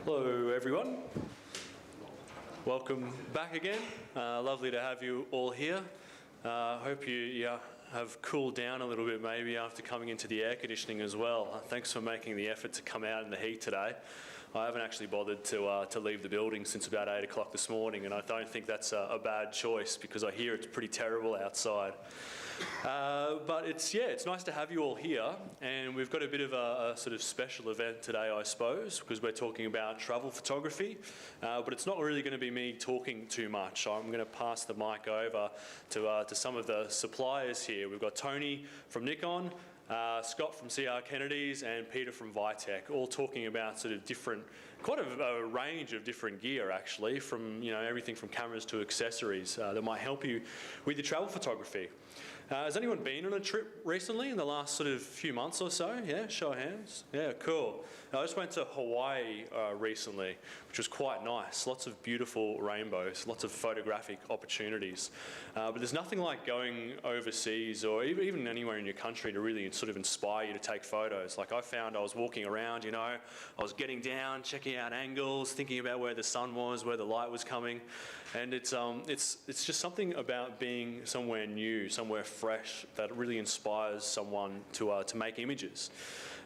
Hello everyone, welcome back again. Lovely to have you all here. Hope you have cooled down a little bit maybe after coming into the air conditioning as well. Thanks for making the effort to come out in the heat today. I haven't actually bothered to leave the building since about 8 o'clock this morning, and I don't think that's a bad choice because I hear it's pretty terrible outside. But it's nice to have you all here, and we've got a bit of a sort of special event today, I suppose, because we're talking about travel photography, but it's not really going to be me talking too much. I'm going to pass the mic over to some of the suppliers here. We've got Tony from Nikon, Scott from CR Kennedy's, and Peter from Vitek, all talking about sort of different, quite a range of different gear actually, from everything from cameras to accessories that might help you with your travel photography. Has anyone been on a trip recently in the last sort of few months or so? Yeah, show of hands. Yeah, cool. I just went to Hawaii recently, which was quite nice. Lots of beautiful rainbows, lots of photographic opportunities. But there's nothing like going overseas or even anywhere in your country to really sort of inspire you to take photos. Like I found I was walking around, I was getting down, checking out angles, thinking about where the sun was, where the light was coming. And it's just something about being somewhere new, somewhere fresh that really inspires someone to make images.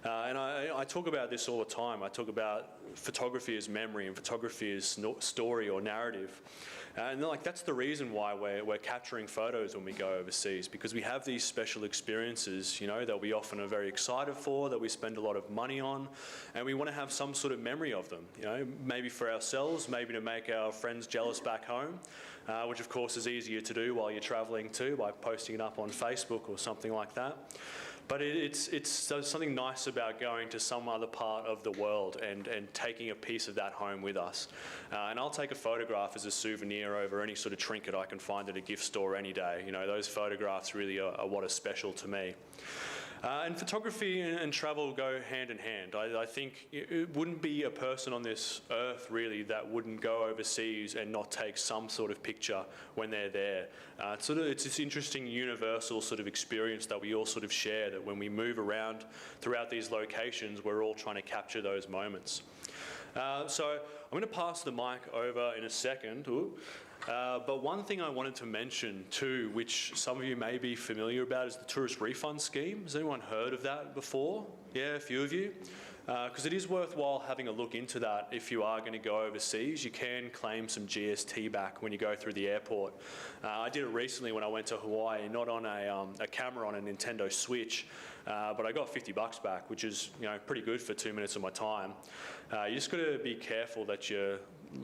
And I talk about this all the time. I talk about photography as memory and photography as story or narrative. And that's the reason why we're capturing photos when we go overseas, because we have these special experiences, that we often are very excited for, that we spend a lot of money on, and we want to have some sort of memory of them, maybe for ourselves, maybe to make our friends jealous back home, which of course is easier to do while you're traveling too, by posting it up on Facebook or something like that. But it's something nice about going to some other part of the world and taking a piece of that home with us. And I'll take a photograph as a souvenir over any sort of trinket I can find at a gift store any day. Those photographs really are what are special to me. And photography and travel go hand in hand. I think it wouldn't be a person on this earth really that wouldn't go overseas and not take some sort of picture when they're there. It's this interesting universal sort of experience that we all sort of share, that when we move around throughout these locations, we're all trying to capture those moments. So I'm going to pass the mic over in a second. But one thing I wanted to mention too, which some of you may be familiar about, is the tourist refund scheme. Has anyone heard of that before? Yeah, a few of you. Because it is worthwhile having a look into that if you are going to go overseas. You can claim some GST back when you go through the airport. I did it recently when I went to Hawaii, not on a camera on a Nintendo Switch, but I got $50 back, which is pretty good for 2 minutes of my time. You just got to be careful that you're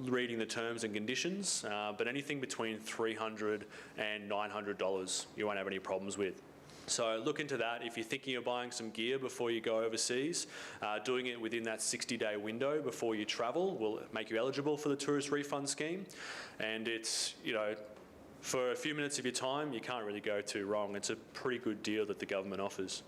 reading the terms and conditions, but anything between $300 and $900 you won't have any problems with. So look into that. If you're thinking of buying some gear before you go overseas, doing it within that 60-day window before you travel will make you eligible for the tourist refund scheme. And it's, for a few minutes of your time, you can't really go too wrong. It's a pretty good deal that the government offers.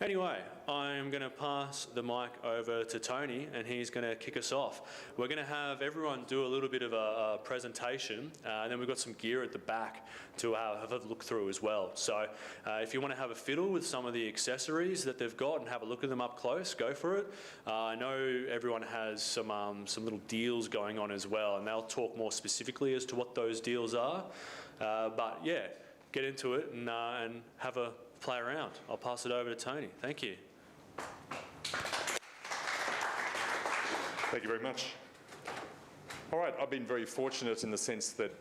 Anyway, I'm going to pass the mic over to Tony, and he's going to kick us off. We're going to have everyone do a little bit of a presentation, and then we've got some gear at the back to have a look through as well. So if you want to have a fiddle with some of the accessories that they've got and have a look at them up close, go for it. I know everyone has some little deals going on as well, and they'll talk more specifically as to what those deals are. But yeah, get into it and have a play around. I'll pass it over to Tony. Thank you. Thank you very much. All right, I've been very fortunate in the sense that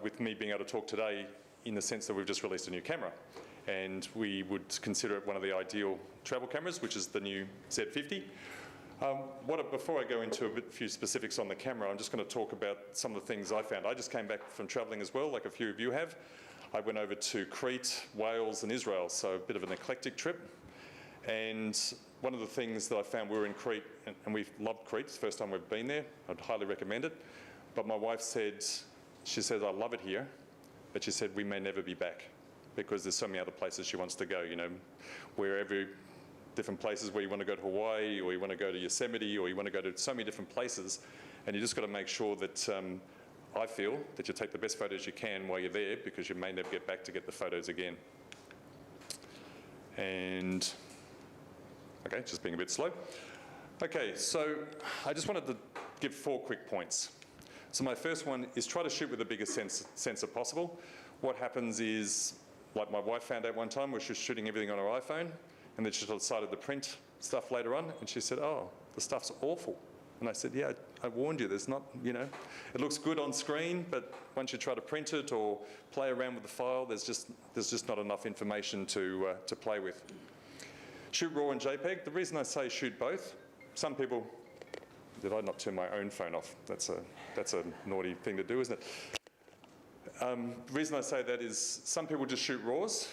with me being able to talk today, in the sense that we've just released a new camera, and we would consider it one of the ideal travel cameras, which is the new Z50. Before I go into a few specifics on the camera, I'm just going to talk about some of the things I found. I just came back from travelling as well, like a few of you have. I went over to Crete, Wales and Israel, so a bit of an eclectic trip. And one of the things that I found, we were in Crete, and we've loved Crete, it's the first time we've been there, I'd highly recommend it. But my wife said, I love it here, but she said we may never be back because there's so many other places she wants to go, wherever different places where you want to go to Hawaii, or you want to go to Yosemite, or you want to go to so many different places, and you just got to make sure that I feel that you take the best photos you can while you're there, because you may never get back to get the photos again. And okay, just being a bit slow. Okay, so I just wanted to give 4 quick points. So my first one is try to shoot with the biggest sensor possible. What happens is, like my wife found out one time, where she was shooting everything on her iPhone, and then she decided to print stuff later on, and she said, oh, the stuff's awful. And I said, yeah, I warned you, there's not, it looks good on screen, but once you try to print it or play around with the file, there's just not enough information to play with. Shoot RAW and JPEG. The reason I say shoot both, some people, did I not turn my own phone off? That's a naughty thing to do, isn't it? The reason I say that is some people just shoot RAWs,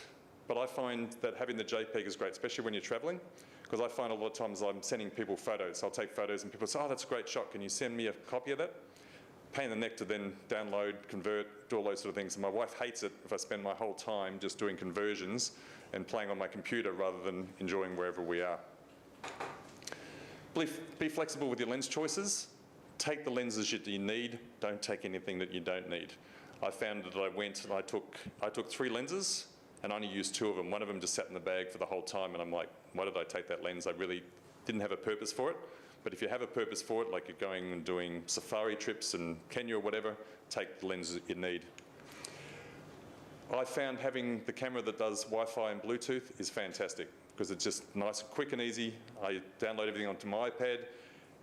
but I find that having the JPEG is great, especially when you're traveling, because I find a lot of times I'm sending people photos. I'll take photos and people say, oh, that's a great shot. Can you send me a copy of that? Pain in the neck to then download, convert, do all those sort of things. And my wife hates it if I spend my whole time just doing conversions and playing on my computer rather than enjoying wherever we are. Be flexible with your lens choices. Take the lenses that you need. Don't take anything that you don't need. I found that I went and I took 3 lenses and only used 2 of them. One of them just sat in the bag for the whole time, and I'm like, why did I take that lens? I really didn't have a purpose for it. But if you have a purpose for it, like you're going and doing safari trips in Kenya or whatever, take the lenses that you need. I found having the camera that does Wi-Fi and Bluetooth is fantastic, because it's just nice, quick and easy. I download everything onto my iPad,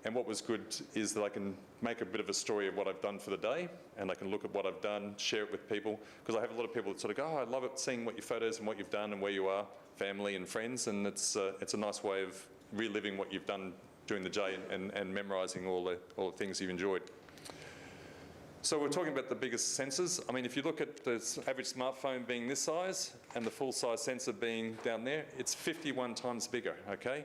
and what was good is that I can make a bit of a story of what I've done for the day, and I can look at what I've done, share it with people, because I have a lot of people that sort of go, oh, I love it seeing what your photos and what you've done and where you are, family and friends, and it's a nice way of reliving what you've done during the day and memorising all the things you've enjoyed. So we're talking about the biggest sensors. I mean, if you look at the average smartphone being this size and the full-size sensor being down there, it's 51 times bigger, okay?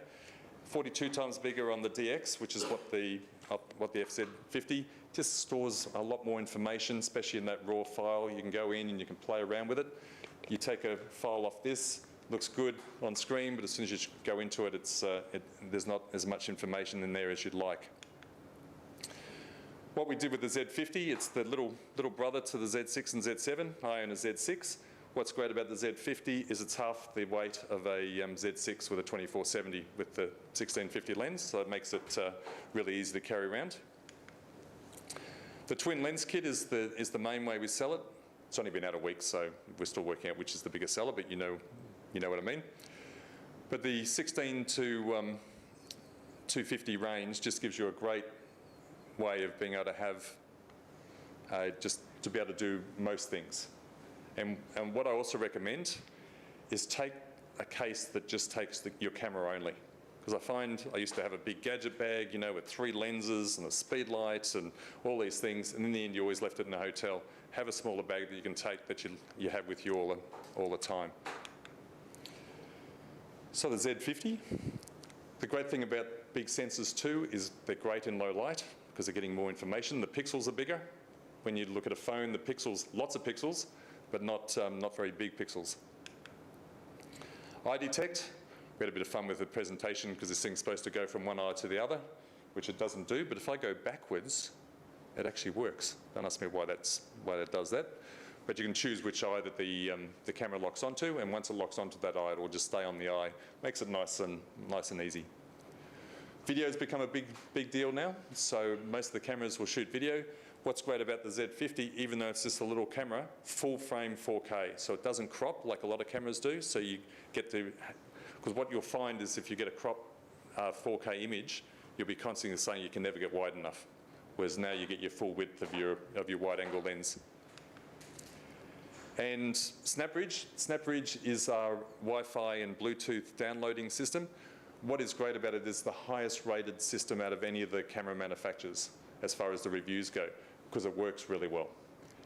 42 times bigger on the DX, which is what the FZ50 just stores a lot more information, especially in that RAW file. You can go in and you can play around with it. You take a file off this, looks good on screen, but as soon as you go into it, there's not as much information in there as you'd like. What we did with the Z50, it's the little brother to the Z6 and Z7. I own a Z6. What's great about the Z50 is it's half the weight of a Z6 with a 24-70 with the 16-50 lens, so it makes it really easy to carry around. The twin lens kit is the main way we sell it. It's only been out a week, so we're still working out which is the biggest seller, but you know what I mean. But the 16 to 250 range just gives you a great way of being able to have just to be able to do most things. And what I also recommend is take a case that just takes your camera only. Because I find I used to have a big gadget bag, with 3 lenses and a speed light and all these things, and in the end you always left it in a hotel. Have a smaller bag that you can take that you have with you all the time. So the Z50, the great thing about big sensors too is they're great in low light because they're getting more information. The pixels are bigger. When you look at a phone, the pixels, lots of pixels, but not very big pixels. Eye detect, we had a bit of fun with the presentation because this thing's supposed to go from one eye to the other, which it doesn't do, but if I go backwards, it actually works. Don't ask me why that does that. But you can choose which eye that the camera locks onto, and once it locks onto that eye, it will just stay on the eye. Makes it nice and easy. Video's become a big deal now, so most of the cameras will shoot video. What's great about the Z50, even though it's just a little camera, full frame 4K, so it doesn't crop like a lot of cameras do, so you get to, because what you'll find is if you get a crop 4K image, you'll be constantly saying you can never get wide enough, whereas now you get your full width of your wide angle lens. And SnapBridge is our Wi-Fi and Bluetooth downloading system. What is great about it is the highest rated system out of any of the camera manufacturers as far as the reviews go, because it works really well.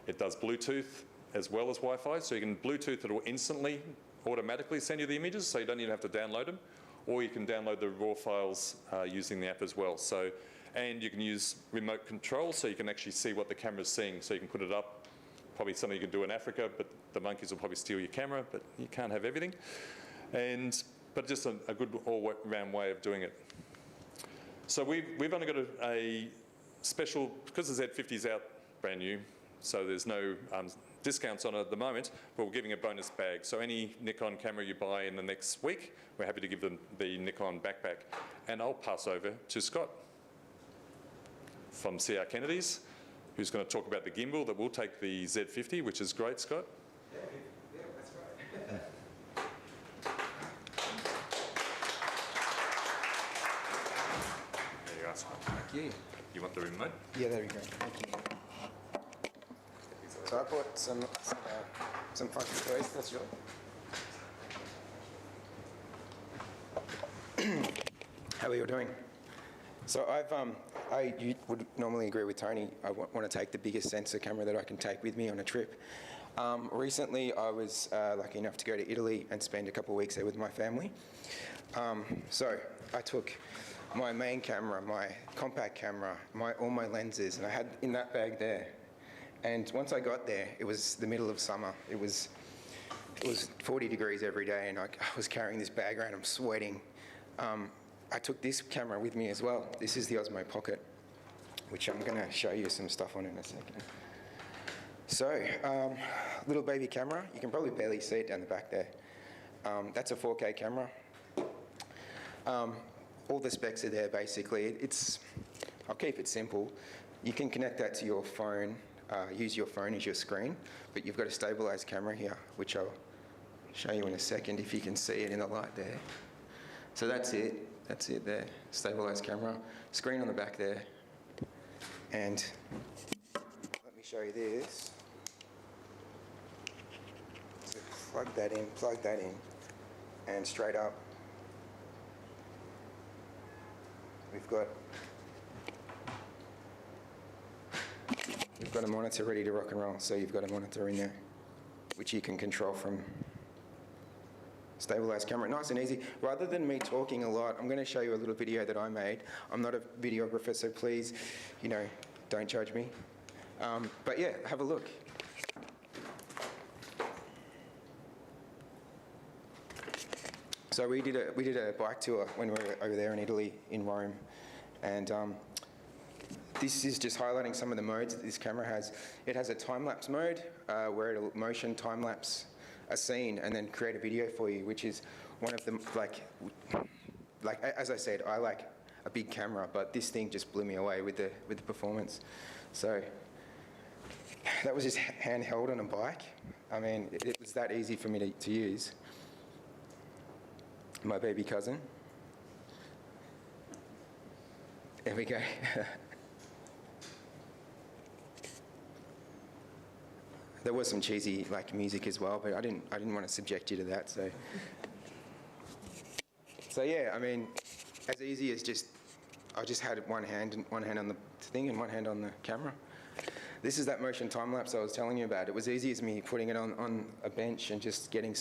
It does Bluetooth as well as Wi-Fi, so you can Bluetooth it will instantly, automatically send you the images, so you don't even have to download them, or you can download the raw files using the app as well. So, and you can use remote control, so you can actually see what the camera's seeing, so you can put it up. Probably something you can do in Africa, but the monkeys will probably steal your camera, but you can't have everything. But just a good all-round way of doing it. So we've only got a special, because the Z50 is out brand new, so there's no discounts on it at the moment, but we're giving a bonus bag. So any Nikon camera you buy in the next week, we're happy to give them the Nikon backpack. And I'll pass over to Scott from CR Kennedy's, who's going to talk about the gimbal that will take the Z50, which is great, Scott. Yeah, that's right. There you go. Thank you. You want the remote? Yeah, there we go. Thank you. So I bought some funky toys. That's yours. How are you doing? So you would normally agree with Tony. I want to take the biggest sensor camera that I can take with me on a trip. Recently, I was lucky enough to go to Italy and spend a couple of weeks there with my family. So I took my main camera, my compact camera, all my lenses, and I had in that bag there. And once I got there, it was the middle of summer. It was 40 degrees every day, and I was carrying this bag around. I'm sweating. I took this camera with me as well. This is the Osmo Pocket, which I'm going to show you some stuff on in a second. So, little baby camera. You can probably barely see it down the back there. That's a 4K camera. All the specs are there, basically. I'll keep it simple. You can connect that to your phone, use your phone as your screen, but you've got a stabilized camera here, which I'll show you in a second if you can see it in the light there. So that's it. That's it there. Stabilized camera. Screen on the back there. And let me show you this. So plug that in, and straight up, we've got a monitor ready to rock and roll. So you've got a monitor in there, which you can control from stabilized camera. Nice and easy. Rather than me talking a lot, I'm going to show you a little video that I made. I'm not a videographer, so please, don't judge me. But yeah, have a look. So we did a bike tour when we were over there in Italy, in Rome, and this is just highlighting some of the modes that this camera has. It has a time-lapse mode where it'll motion time-lapse a scene and then create a video for you, which is one of them. Like as I said, I like a big camera, but this thing just blew me away with the performance. So that was just handheld on a bike. I mean, it was that easy for me to use. My baby cousin. There we go. There was some cheesy music as well, but I didn't want to subject you to that. So yeah, I mean, as easy as I just had one hand on the thing and one hand on the camera. This is that motion time lapse I was telling you about. It was easy as me putting it on a bench and just getting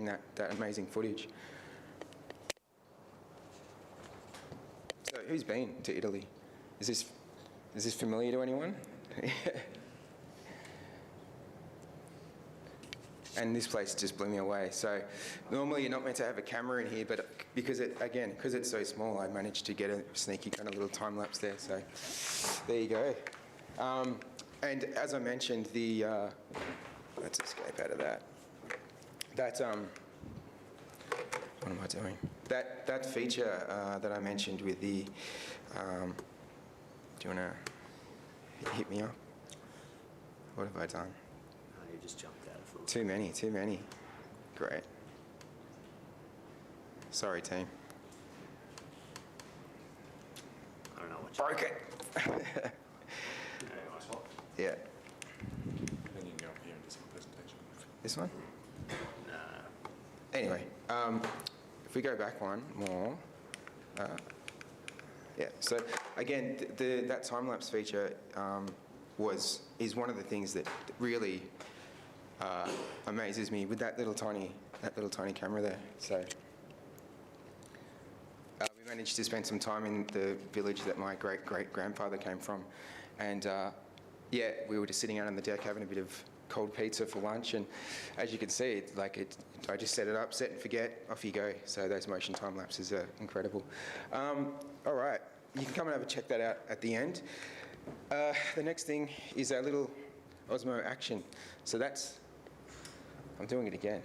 that amazing footage. So who's been to Italy? Is this familiar to anyone? And this place just blew me away. So normally you're not meant to have a camera in here, but because it's so small, I managed to get a sneaky kind of little time lapse there. So there you go. And as I mentioned, let's escape out of that. What am I doing? That feature that I mentioned with the, do you want to hit me up? What have I done? You just jumped out of it. Too many. Great. Sorry, team. I don't know what Broke it. Yeah. Then you can go up here and do some presentation. This one? Nah. Anyway, if we go back one more. Yeah, so again, that time-lapse feature is one of the things that really amazes me with that little tiny camera there. So we managed to spend some time in the village that my great-great-grandfather came from, and yeah, we were just sitting out on the deck having a bit of cold pizza for lunch, and as you can see, I just set it up, set and forget, off you go. So those motion time lapses are incredible. All right, you can come and check that out at the end. The next thing is our little Osmo Action. So that's, I'm doing it again.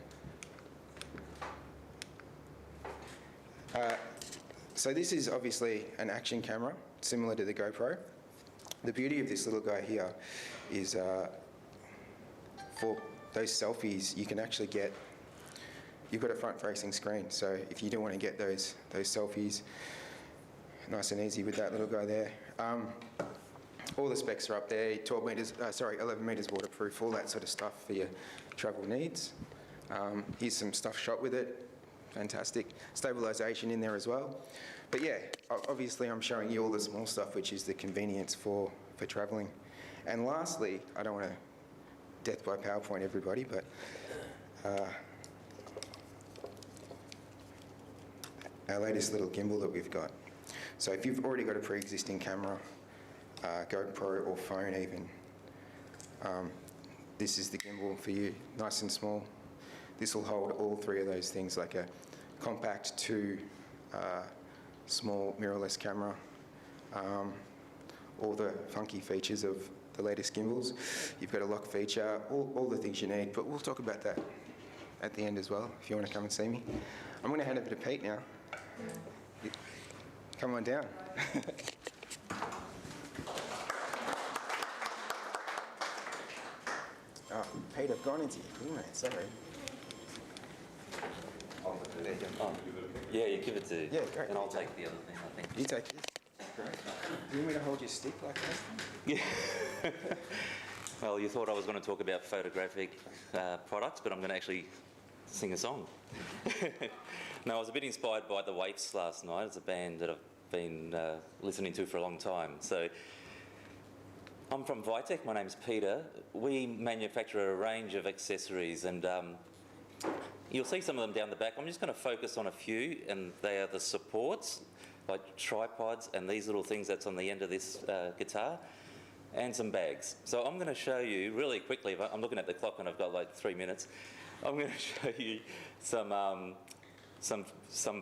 So this is obviously an action camera, similar to the GoPro. The beauty of this little guy here is for those selfies, you can actually get, you've got a front-facing screen, so if you do want to get those selfies, nice and easy with that little guy there. All the specs are up there, 11 metres waterproof, all that sort of stuff for your travel needs. Here's some stuff shot with it, fantastic. Stabilisation in there as well. But yeah, obviously I'm showing you all the small stuff, which is the convenience for travelling. And lastly, I don't want to death by PowerPoint everybody, but our latest little gimbal that we've got. So if you've already got a pre-existing camera, GoPro or phone even, this is the gimbal for you, nice and small. This will hold all three of those things, like a compact to small mirrorless camera, all the funky features of the latest gimbals. You've got a lock feature, all the things you need, but we'll talk about that at the end as well, if you want to come and see me. I'm going to hand over to Pete now. Come on down. Oh, Pete, I've gone into your email, sorry. Oh, there you go. Oh, yeah, you give it to. Yeah, great. And I'll take the other thing, I think. You take this. Great. Do you want me to hold your stick like this? Yeah. Well, you thought I was going to talk about photographic products, but I'm going to actually sing a song. No, I was a bit inspired by the Waifs last night. It's a band that I've been listening to for a long time. So I'm from Vitek. My name's Peter. We manufacture a range of accessories, and you'll see some of them down the back. I'm just going to focus on a few, and they are the supports, like tripods and these little things that's on the end of this guitar, and some bags. So I'm going to show you really quickly. I'm looking at the clock and I've got like 3 minutes. I'm going to show you some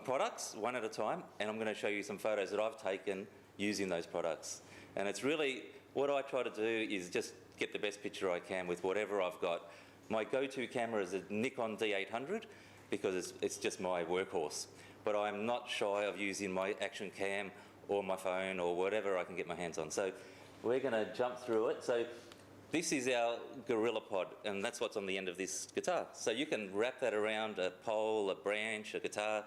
products one at a time, and I'm going to show you some photos that I've taken using those products. And it's really, what I try to do is just get the best picture I can with whatever I've got. My go-to camera is a Nikon D800 because it's just my workhorse. But I'm not shy of using my action cam or my phone or whatever I can get my hands on. So we're going to jump through it. So this is our Gorilla Pod, and that's what's on the end of this guitar. So you can wrap that around a pole, a branch, a guitar,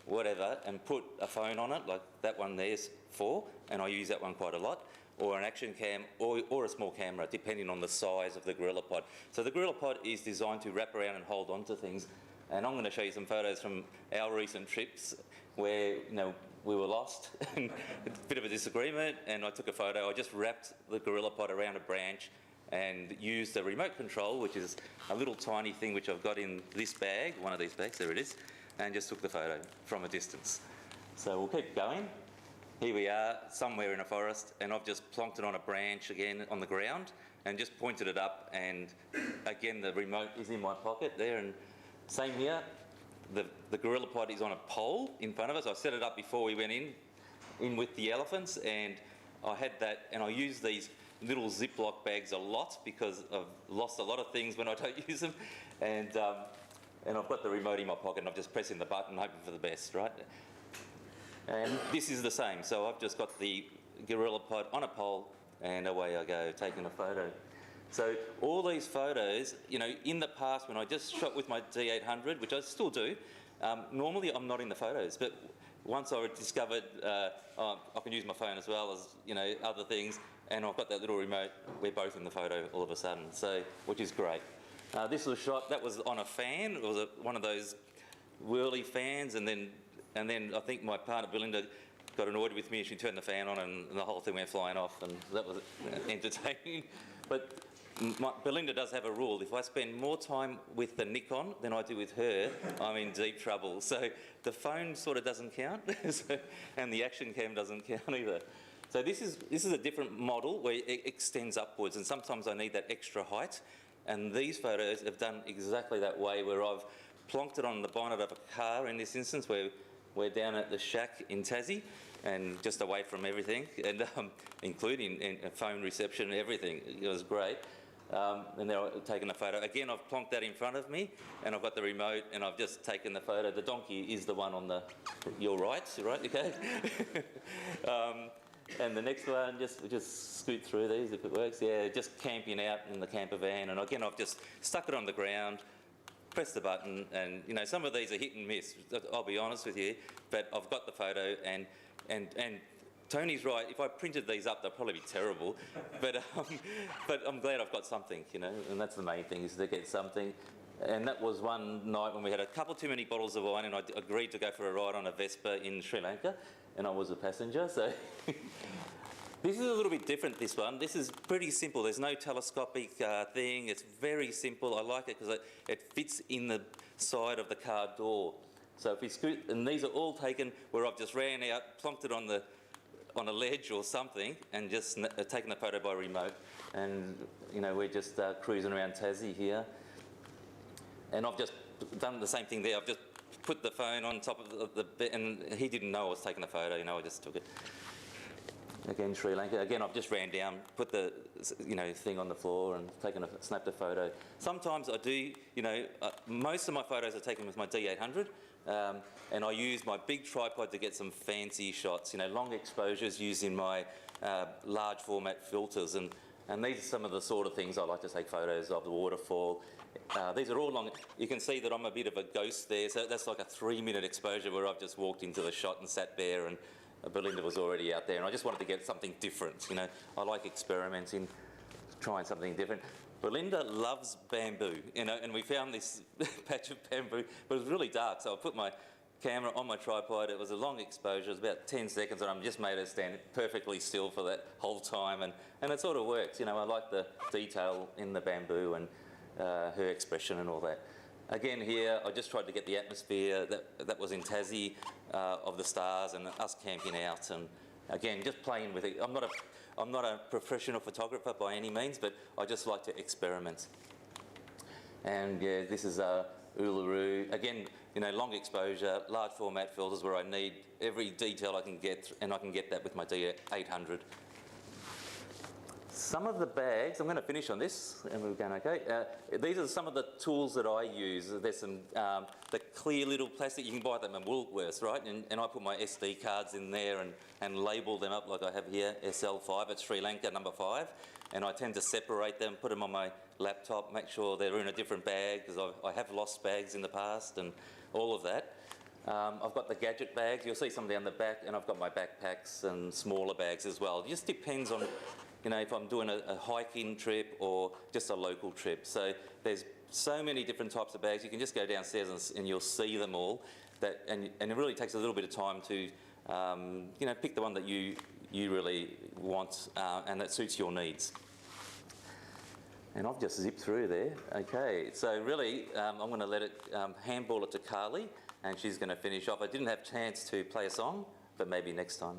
whatever, and put a phone on it, like that one there's for, and I use that one quite a lot, or an action cam, or a small camera, depending on the size of the Gorilla Pod. So the Gorilla Pod is designed to wrap around and hold on to things, and I'm going to show you some photos from our recent trips where, we were lost, and a bit of a disagreement, and I took a photo. I just wrapped the Gorilla Pod around a branch and used the remote control, which is a little tiny thing which I've got in this bag, one of these bags, there it is, and just took the photo from a distance. So we'll keep going. Here we are, somewhere in a forest, and I've just plonked it on a branch again on the ground and just pointed it up, and again the remote is in my pocket there, and same here. The Gorilla Pod is on a pole in front of us. I set it up before we went in with the elephants, and I had that, and I use these little Ziploc bags a lot because I've lost a lot of things when I don't use them, and I've got the remote in my pocket, and I'm just pressing the button, hoping for the best, right? And this is the same. So I've just got the Gorilla Pod on a pole, and away I go, taking a photo. So all these photos, in the past when I just shot with my D800, which I still do, normally I'm not in the photos, but once I discovered I can use my phone as well as other things, and I've got that little remote, we're both in the photo all of a sudden, so which is great. This was shot, that was on a fan. It was one of those whirly fans, and then I think my partner Belinda got annoyed with me and she turned the fan on and the whole thing went flying off, and that was entertaining. But Belinda does have a rule. If I spend more time with the Nikon than I do with her, I'm in deep trouble. So the phone sort of doesn't count, and the action cam doesn't count either. So this is a different model where it extends upwards, and sometimes I need that extra height. And these photos have done exactly that way, where I've plonked it on the bonnet of a car in this instance, where we're down at the shack in Tassie, and just away from everything, and including phone reception and everything. It was great. and they're taking a photo. Again, I've plonked that in front of me, and I've got the remote, and I've just taken the photo. The donkey is the one on your right, okay? And the next one, just scoot through these if it works. Yeah, just camping out in the camper van, and again, I've just stuck it on the ground, press the button, and you know, some of these are hit and miss, I'll be honest with you, but I've got the photo, and Tony's right, if I printed these up, they'd probably be terrible, but I'm glad I've got something, you know, and that's the main thing, is to get something. And that was one night when we had a couple too many bottles of wine, and I agreed to go for a ride on a Vespa in Sri Lanka, and I was a passenger, so... This is a little bit different, this one. This is pretty simple. There's no telescopic thing. It's very simple. I like it because it fits in the side of the car door. So if we scoot, and these are all taken where I've just ran out, plonked it on a ledge or something, and just taken the photo by remote. And, you know, we're just cruising around Tassie here. And I've just done the same thing there. I've just put the phone on top of the bed, and he didn't know I was taking a photo, you know, I just took it. Again, Sri Lanka. Again, I've just ran down, put the, you know, thing on the floor and snapped a photo. Sometimes I do, you know, most of my photos are taken with my D800, and I use my big tripod to get some fancy shots, you know, long exposures using my large format filters, and these are some of the sort of things I like to take photos of, the waterfall. These are all long. You can see that I'm a bit of a ghost there, so that's like a 3-minute exposure where I've just walked into the shot and sat there, and Belinda was already out there, and I just wanted to get something different. You know, I like experimenting, trying something different. Belinda loves bamboo, you know, and we found this patch of bamboo, but it was really dark, so I put my camera on my tripod. It was a long exposure, it was about 10 seconds, and I just made her stand perfectly still for that whole time, and it sort of works. You know, I like the detail in the bamboo and her expression and all that. Again here, I just tried to get the atmosphere that was in Tassie of the stars and us camping out, and again, just playing with it. I'm not a professional photographer by any means, but I just like to experiment. And yeah, this is Uluru. Again, you know, long exposure, large format filters where I need every detail I can get, and I can get that with my D800. Some of the bags, I'm going to finish on this, and we're going okay. These are some of the tools that I use. There's some, the clear little plastic, you can buy them at Woolworths, right? And I put my SD cards in there and label them up like I have here, SL5, it's Sri Lanka number 5. And I tend to separate them, put them on my laptop, make sure they're in a different bag, because I have lost bags in the past and all of that. I've got the gadget bags, you'll see some down the back, and I've got my backpacks and smaller bags as well. It just depends on, you know, if I'm doing a hiking trip or just a local trip. So there's so many different types of bags. You can just go downstairs and you'll see them all. And it really takes a little bit of time to, you know, pick the one that you really want and that suits your needs. And I've just zipped through there. Okay, so really, I'm going to let it handball it to Carly, and she's going to finish off. I didn't have a chance to play a song, but maybe next time.